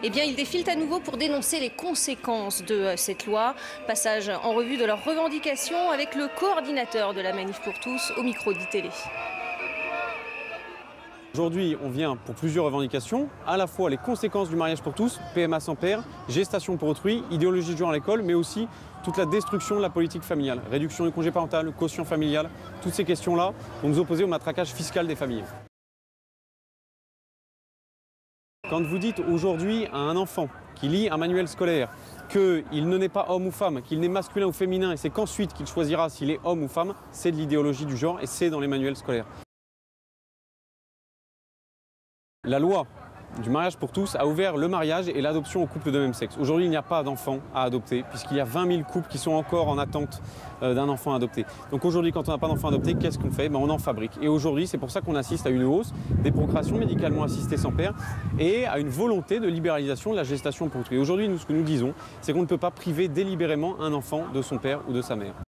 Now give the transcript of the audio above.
eh bien, ils défilent à nouveau pour dénoncer les conséquences de cette loi. Passage en revue de leurs revendications avec le coordinateur de la Manif pour tous au micro d'ITélé. Aujourd'hui, on vient pour plusieurs revendications, à la fois les conséquences du mariage pour tous, PMA sans père, gestation pour autrui, idéologie du genre à l'école, mais aussi toute la destruction de la politique familiale, réduction du congé parental, quotient familial, toutes ces questions-là vont nous opposer au matraquage fiscal des familles. Quand vous dites aujourd'hui à un enfant qui lit un manuel scolaire qu'il ne naît pas homme ou femme, qu'il naît masculin ou féminin, et c'est qu'ensuite qu'il choisira s'il est homme ou femme, c'est de l'idéologie du genre et c'est dans les manuels scolaires. La loi du mariage pour tous a ouvert le mariage et l'adoption aux couples de même sexe. Aujourd'hui, il n'y a pas d'enfants à adopter puisqu'il y a 20 000 couples qui sont encore en attente d'un enfant adopté. Donc aujourd'hui, quand on n'a pas d'enfant adopté, qu'est-ce qu'on fait? On en fabrique. Et aujourd'hui, c'est pour ça qu'on assiste à une hausse des procréations médicalement assistées sans père et à une volonté de libéralisation de la gestation pour autrui. Aujourd'hui, nous, ce que nous disons, c'est qu'on ne peut pas priver délibérément un enfant de son père ou de sa mère.